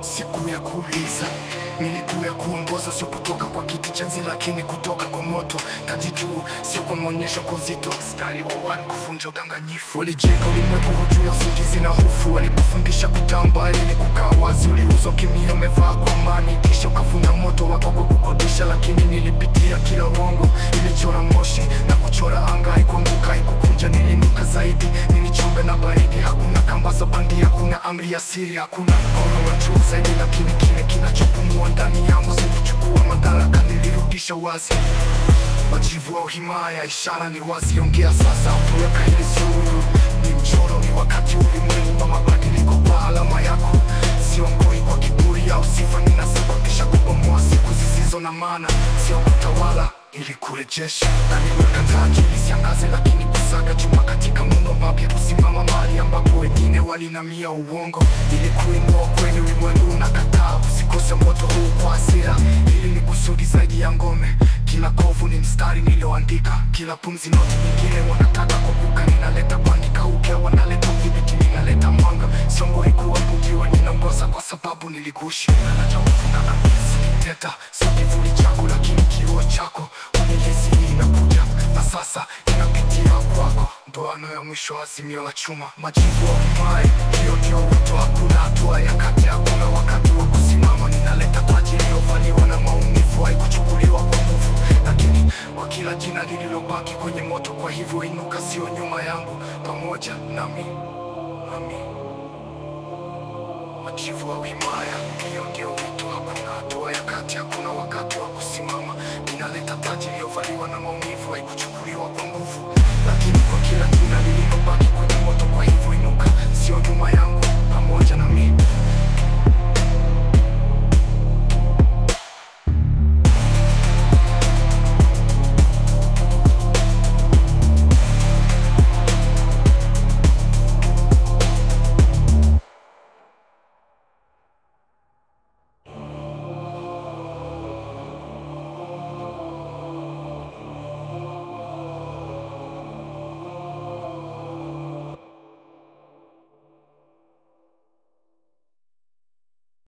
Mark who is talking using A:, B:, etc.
A: Siku ya kuuliza, nilikuwa ya kuongoza, sio kutoka kwa kiti cha enzi, lakini kutoka kwa moto. Taji juu, sio kwa maonyesho kwa uzito. Mstari wa one kuvunja udanganyifu. Walijenga ulimwengu juu ya usingizi na hofu. Walikufundisha kutamba ili kukaa wazi. Uliuzwa kimya, umevaa kwa amani, kisha ukafuna moto wako kwa kukodisha. Lakini nilipitia kila uongo, nilichora moshi na kuchora anga. Haikuanguka, haikukunja, niliinuka zaidi. Nilichombe na baridi, hakuna kamba za bandia, hakuna amri ya siri, hakuna mkono wa juu zaidi. Lakini kile kinachopumua ndani yangu, sikuchukua madaraka, nilirudisha wazi. Majivu au himaya, ishara ni wazi. Ongea sasa, utoweka hili suru. Ni mchoro, ni wakati ulimwengu wa mabadiliko kwa alama yako. Siongoi kwa kiburi au sifa, ninasababisha kubomoa siku zisizo na maana. Sio kutawala ili kurejesha, na nimekataa kisiangaze, lakini kusaga chuma katika muundo mapya. Kusimama mahali ambapo wengine walinamia uongo, ili kuinua kweli ulimwengu unakataa. Usikose moto huu kwa hasira, ili ni kusudi zaidi ya ngome. Kila kovu ni mstari nilioandika, kila pumzi noti nyingine. Wanataka kuvuka, ninaleta kuandika upya. Wanaleta udhibiti, ninaleta mwanga. Siongoi kuabudiwa, ninaongoza kwa sababu niligushi. Ninachofunga kabisa, teta si kivuli chako, lakini kioo chako. Unilezi inakuja, na sasa inapitia kwako. Ndoano ya mwisho, azimio la chuma. Majivu au himaya, hiyo ndio wito. Hakuna hatua ya kati, hakuna wakati wa kusimama. Ninaleta taji iliyovaliwa na maumivu, haikuchukuliwa kwa nguvu, lakini kwa kila jina lililobaki kwenye moto. Kwa hivyo inuka, sio nyuma yangu, pamoja nami. Majivu au himaya, hiyo ndio wito. Hakuna hatua ya kati, hakuna wakati wa kusimama. Ninaleta taji iliyovaliwa na maumivu, haikuchukuliwa